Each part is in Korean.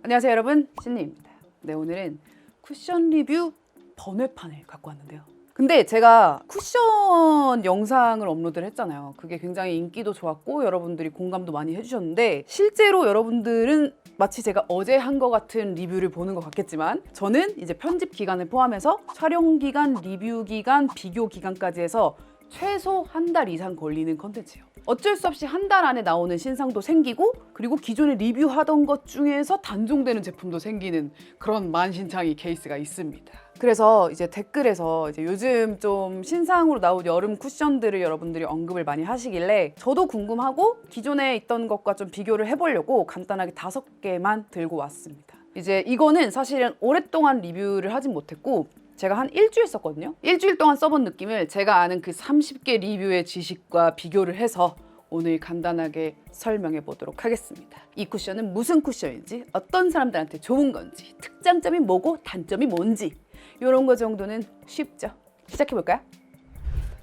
안녕하세요 여러분, 신리입니다. 네, 오늘은 쿠션 리뷰 번외판을 갖고 왔는데요. 근데 제가 쿠션 영상을 업로드를 했잖아요. 그게 굉장히 인기도 좋았고 여러분들이 공감도 많이 해주셨는데, 실제로 여러분들은 마치 제가 어제 한 것 같은 리뷰를 보는 것 같겠지만, 저는 이제 편집 기간을 포함해서 촬영 기간, 리뷰 기간, 비교 기간까지 해서 최소 한 달 이상 걸리는 컨텐츠예요. 어쩔 수 없이 한 달 안에 나오는 신상도 생기고, 그리고 기존에 리뷰하던 것 중에서 단종되는 제품도 생기는 그런 만신창이 케이스가 있습니다. 그래서 이제 댓글에서 이제 요즘 좀 신상으로 나온 여름 쿠션들을 여러분들이 언급을 많이 하시길래 저도 궁금하고 기존에 있던 것과 좀 비교를 해보려고 간단하게 5개만 들고 왔습니다. 이제 이거는 사실은 오랫동안 리뷰를 하진 못했고 제가 한 일주일 썼거든요. 일주일 동안 써본 느낌을 제가 아는 그 30개 리뷰의 지식과 비교를 해서 오늘 간단하게 설명해 보도록 하겠습니다. 이 쿠션은 무슨 쿠션인지, 어떤 사람들한테 좋은 건지, 특장점이 뭐고 단점이 뭔지, 이런 거 정도는 쉽죠. 시작해 볼까요?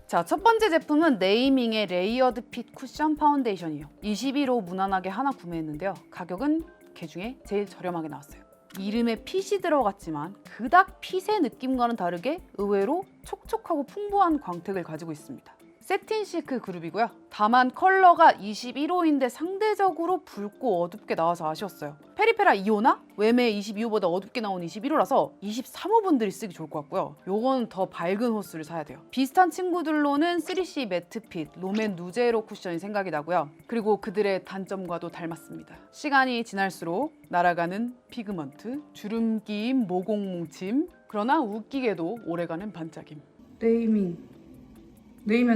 자, 첫 번째 제품은 네이밍의 레이어드 핏 쿠션 파운데이션이에요. 21호 무난하게 하나 구매했는데요. 가격은 그 중에 제일 저렴하게 나왔어요. 이름에 핏이 들어갔지만 그닥 핏의 느낌과는 다르게 의외로 촉촉하고 풍부한 광택을 가지고 있습니다. 세틴 실크 그룹이고요. 다만 컬러가 21호인데 상대적으로 붉고 어둡게 나와서 아쉬웠어요. 페리페라 2호나 웸의 22호보다 어둡게 나온 21호라서 23호 분들이 쓰기 좋을 것 같고요. 요건 더 밝은 호스를 사야 돼요. 비슷한 친구들로는 3C 매트핏, 롬앤 누제로 쿠션이 생각이 나고요. 그리고 그들의 단점과도 닮았습니다. 시간이 지날수록 날아가는 피그먼트, 주름 끼임, 모공 뭉침, 그러나 웃기게도 오래가는 반짝임. 네이밍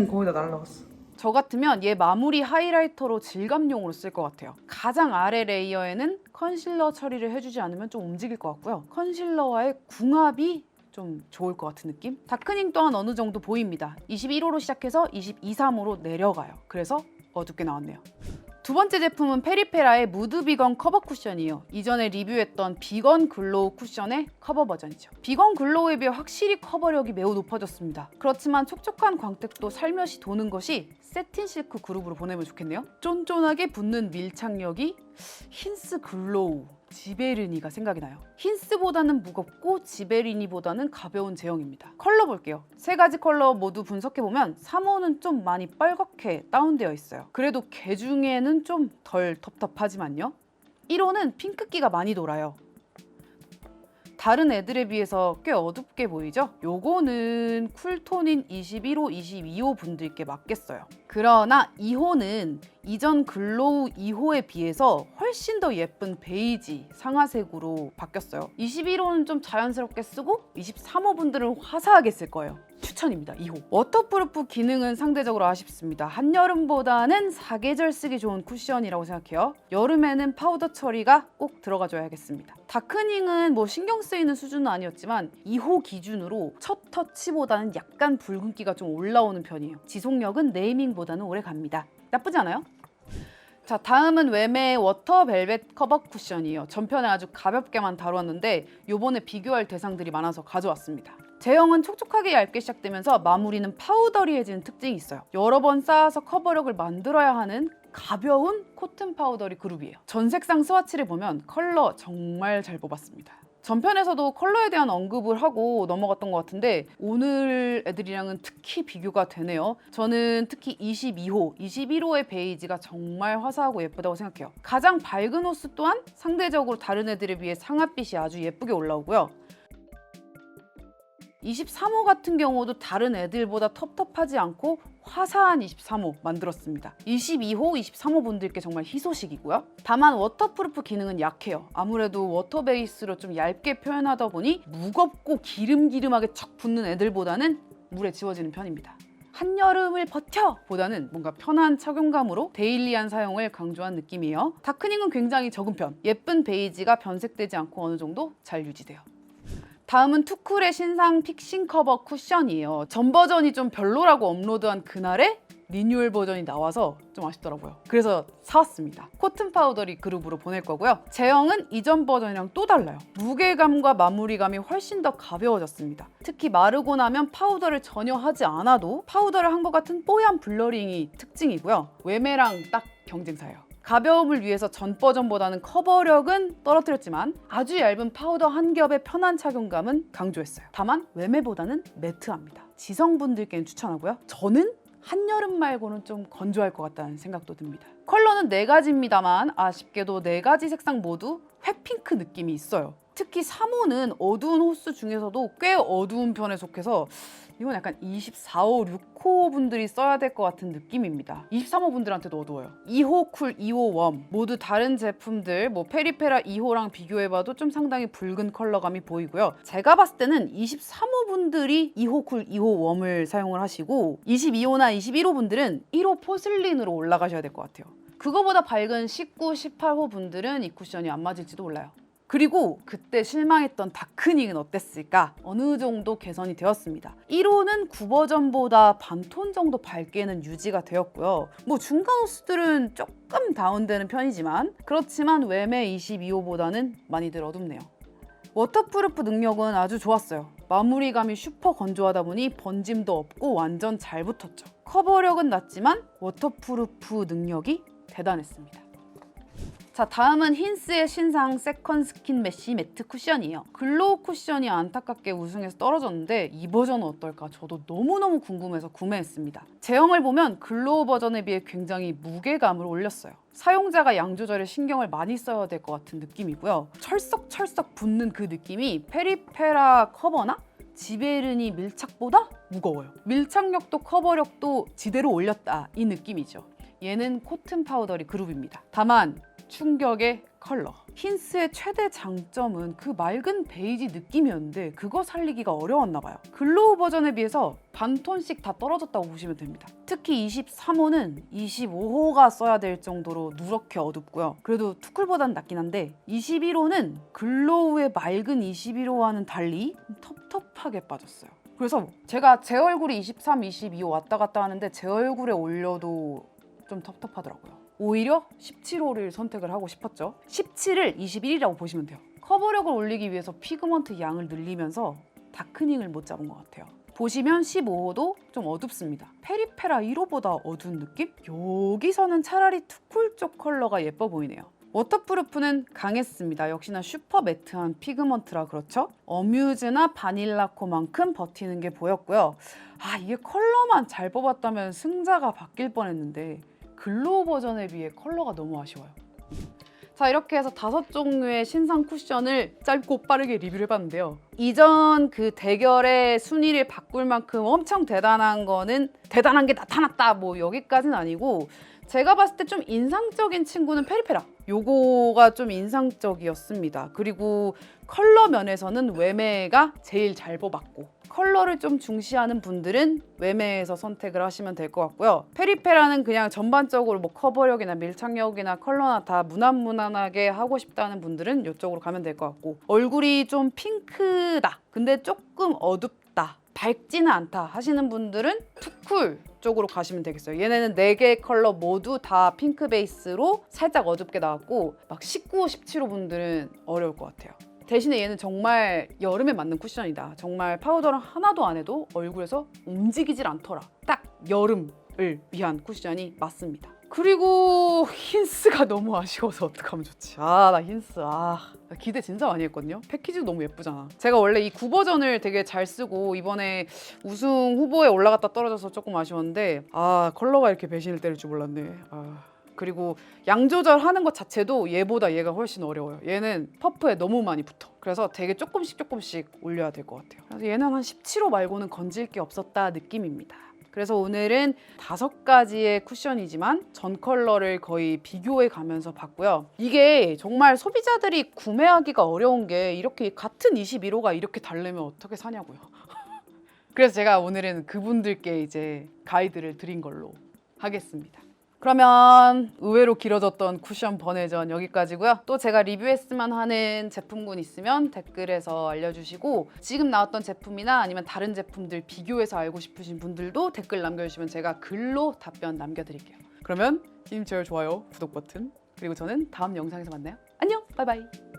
거의 다 날라갔어. 저 같으면 얘 마무리 하이라이터로 질감용으로 쓸 것 같아요. 가장 아래 레이어에는 컨실러 처리를 해주지 않으면 좀 움직일 것 같고요. 컨실러와의 궁합이 좀 좋을 것 같은 느낌? 다크닝 또한 어느 정도 보입니다. 21호로 시작해서 22, 3호로 내려가요. 그래서 어둡게 나왔네요. 두 번째 제품은 페리페라의 무드 비건 커버 쿠션이에요. 이전에 리뷰했던 비건 글로우 쿠션의 커버 버전이죠. 비건 글로우에 비해 확실히 커버력이 매우 높아졌습니다. 그렇지만 촉촉한 광택도 살며시 도는 것이 세틴 실크 그룹으로 보내면 좋겠네요. 쫀쫀하게 붙는 밀착력이 힌스 글로우, 지베르니가 생각이 나요. 힌스보다는 무겁고 지베리니보다는 가벼운 제형입니다. 컬러 볼게요. 세 가지 컬러 모두 분석해보면 3호는 좀 많이 빨갛게 다운되어 있어요. 그래도 걔 중에는 좀 덜 텁텁하지만요. 1호는 핑크기가 많이 돌아요. 다른 애들에 비해서 꽤 어둡게 보이죠? 요거는 쿨톤인 21호, 22호 분들께 맞겠어요. 그러나 2호는 이전 글로우 2호에 비해서 훨씬 더 예쁜 베이지 상아색으로 바뀌었어요. 21호는 좀 자연스럽게 쓰고 23호 분들은 화사하게 쓸 거예요. 추천입니다. 2호. 워터프루프 기능은 상대적으로 아쉽습니다. 한여름보다는 사계절 쓰기 좋은 쿠션이라고 생각해요. 여름에는 파우더 처리가 꼭 들어가줘야겠습니다. 다크닝은 뭐 신경 쓰이는 수준은 아니었지만 2호 기준으로 첫 터치보다는 약간 붉은기가 좀 올라오는 편이에요. 지속력은 네이밍보다는 오래 갑니다. 나쁘지 않아요? 자, 다음은 웸의 워터 벨벳 커버 쿠션이에요. 전편에 아주 가볍게만 다루었는데 요번에 비교할 대상들이 많아서 가져왔습니다. 제형은 촉촉하게 얇게 시작되면서 마무리는 파우더리해지는 특징이 있어요. 여러 번 쌓아서 커버력을 만들어야 하는 가벼운 코튼 파우더리 그룹이에요. 전 색상 스와치를 보면 컬러 정말 잘 뽑았습니다. 전편에서도 컬러에 대한 언급을 하고 넘어갔던 것 같은데 오늘 애들이랑은 특히 비교가 되네요. 저는 특히 22호, 21호의 베이지가 정말 화사하고 예쁘다고 생각해요. 가장 밝은 호스 또한 상대적으로 다른 애들에 비해 상아빛이 아주 예쁘게 올라오고요. 23호 같은 경우도 다른 애들보다 텁텁하지 않고 화사한 23호 만들었습니다. 22호, 23호 분들께 정말 희소식이고요. 다만 워터프루프 기능은 약해요. 아무래도 워터 베이스로 좀 얇게 표현하다 보니 무겁고 기름기름하게 척 붙는 애들보다는 물에 지워지는 편입니다. 한여름을 버텨! 보다는 뭔가 편한 착용감으로 데일리한 사용을 강조한 느낌이에요. 다크닝은 굉장히 적은 편. 예쁜 베이지가 변색되지 않고 어느 정도 잘 유지돼요. 다음은 투쿨의 신상 픽싱 커버 쿠션이에요. 전 버전이 좀 별로라고 업로드한 그날에 리뉴얼 버전이 나와서 좀 아쉽더라고요. 그래서 사왔습니다. 코튼 파우더리 그룹으로 보낼 거고요. 제형은 이전 버전이랑 또 달라요. 무게감과 마무리감이 훨씬 더 가벼워졌습니다. 특히 마르고 나면 파우더를 전혀 하지 않아도 파우더를 한 것 같은 뽀얀 블러링이 특징이고요. 웸이랑 딱 경쟁사예요. 가벼움을 위해서 전 버전보다는 커버력은 떨어뜨렸지만 아주 얇은 파우더 한 겹의 편한 착용감은 강조했어요. 다만 외매보다는 매트합니다. 지성분들께는 추천하고요. 저는 한여름 말고는 좀 건조할 것 같다는 생각도 듭니다. 컬러는 4가지입니다만 아쉽게도 4가지 색상 모두 회핑크 느낌이 있어요. 특히 3호는 어두운 호수 중에서도 꽤 어두운 편에 속해서 이건 약간 24호, 6호 분들이 써야 될 것 같은 느낌입니다. 23호 분들한테도 어두워요. 2호 쿨, 2호 웜 모두 다른 제품들 뭐 페리페라 2호랑 비교해봐도 좀 상당히 붉은 컬러감이 보이고요. 제가 봤을 때는 23호 분들이 2호 쿨, 2호 웜을 사용을 하시고 22호나 21호 분들은 1호 포슬린으로 올라가셔야 될 것 같아요. 그거보다 밝은 19, 18호 분들은 이 쿠션이 안 맞을지도 몰라요. 그리고 그때 실망했던 다크닝은 어땠을까? 어느 정도 개선이 되었습니다. 1호는 9버전보다 반톤 정도 밝게는 유지가 되었고요. 뭐 중간 호수들은 조금 다운되는 편이지만 그렇지만 외매 22호보다는 많이들 어둡네요. 워터프루프 능력은 아주 좋았어요. 마무리감이 슈퍼 건조하다 보니 번짐도 없고 완전 잘 붙었죠. 커버력은 낮지만 워터프루프 능력이 대단했습니다. 자, 다음은 힌스의 신상 세컨 스킨 메쉬 매트 쿠션이에요. 글로우 쿠션이 안타깝게 우승해서 떨어졌는데 이 버전은 어떨까? 저도 너무너무 궁금해서 구매했습니다. 제형을 보면 글로우 버전에 비해 굉장히 무게감을 올렸어요. 사용자가 양 조절에 신경을 많이 써야 될 것 같은 느낌이고요. 철썩철썩 붙는 그 느낌이 페리페라 커버나 지베르니 밀착보다 무거워요. 밀착력도 커버력도 지대로 올렸다 이 느낌이죠. 얘는 코튼 파우더리 그룹입니다. 다만 충격의 컬러. 힌스의 최대 장점은 그 맑은 베이지 느낌이었는데 그거 살리기가 어려웠나 봐요. 글로우 버전에 비해서 반톤씩 다 떨어졌다고 보시면 됩니다. 특히 23호는 25호가 써야 될 정도로 누렇게 어둡고요. 그래도 투쿨보다는 낫긴 한데 21호는 글로우의 맑은 21호와는 달리 텁텁하게 빠졌어요. 그래서 제가 제 얼굴이 23, 22호 왔다 갔다 하는데 제 얼굴에 올려도 좀 텁텁하더라고요. 오히려 17호를 선택을 하고 싶었죠. 17을 21이라고 보시면 돼요. 커버력을 올리기 위해서 피그먼트 양을 늘리면서 다크닝을 못 잡은 것 같아요. 보시면 15호도 좀 어둡습니다. 페리페라 1호보다 어두운 느낌? 여기서는 차라리 투쿨 쪽 컬러가 예뻐 보이네요. 워터프루프는 강했습니다. 역시나 슈퍼 매트한 피그먼트라 그렇죠? 어뮤즈나 바닐라코만큼 버티는 게 보였고요. 아, 이게 컬러만 잘 뽑았다면 승자가 바뀔 뻔했는데 글로우 버전에 비해 컬러가 너무 아쉬워요. 자, 이렇게 해서 5종류의 신상 쿠션을 짧고 빠르게 리뷰를 해봤는데요. 이전 그 대결의 순위를 바꿀 만큼 엄청 대단한 거는 대단한 게 나타났다 뭐 여기까지는 아니고 제가 봤을 때 좀 인상적인 친구는 페리페라. 요거가 좀 인상적이었습니다. 그리고 컬러 면에서는 외매가 제일 잘 뽑았고 컬러를 좀 중시하는 분들은 외매에서 선택을 하시면 될 것 같고요. 페리페라는 그냥 전반적으로 뭐 커버력이나 밀착력이나 컬러나 다 무난무난하게 하고 싶다는 분들은 이쪽으로 가면 될 것 같고 얼굴이 좀 핑크다. 근데 조금 어둡다. 밝지는 않다 하시는 분들은 투쿨 쪽으로 가시면 되겠어요. 얘네는 4개의 컬러 모두 다 핑크 베이스로 살짝 어둡게 나왔고 막 19호, 17호 분들은 어려울 것 같아요. 대신에 얘는 정말 여름에 맞는 쿠션이다. 정말 파우더를 하나도 안 해도 얼굴에서 움직이질 않더라. 딱 여름을 위한 쿠션이 맞습니다. 그리고 힌스가 너무 아쉬워서 어떡하면 좋지. 나 힌스 나 기대 진짜 많이 했거든요. 패키지도 너무 예쁘잖아. 제가 원래 이 9버전을 되게 잘 쓰고 이번에 우승 후보에 올라갔다 떨어져서 조금 아쉬웠는데 컬러가 이렇게 배신을 때릴 줄 몰랐네. 그리고 양 조절하는 것 자체도 얘보다 얘가 훨씬 어려워요. 얘는 퍼프에 너무 많이 붙어. 그래서 되게 조금씩 올려야 될 것 같아요. 그래서 얘는 한 17호 말고는 건질 게 없었다 느낌입니다. 그래서 오늘은 5가지의 쿠션이지만 전 컬러를 거의 비교해 가면서 봤고요. 이게 정말 소비자들이 구매하기가 어려운 게 이렇게 같은 21호가 이렇게 다르면 어떻게 사냐고요. 그래서 제가 오늘은 그분들께 이제 가이드를 드린 걸로 하겠습니다. 그러면 의외로 길어졌던 쿠션 번외전 여기까지고요. 또 제가 리뷰했으면 하는 제품군 있으면 댓글에서 알려주시고 지금 나왔던 제품이나 아니면 다른 제품들 비교해서 알고 싶으신 분들도 댓글 남겨주시면 제가 글로 답변 남겨드릴게요. 그러면 힘 제일 좋아요, 구독 버튼 그리고 저는 다음 영상에서 만나요. 안녕, 바이바이.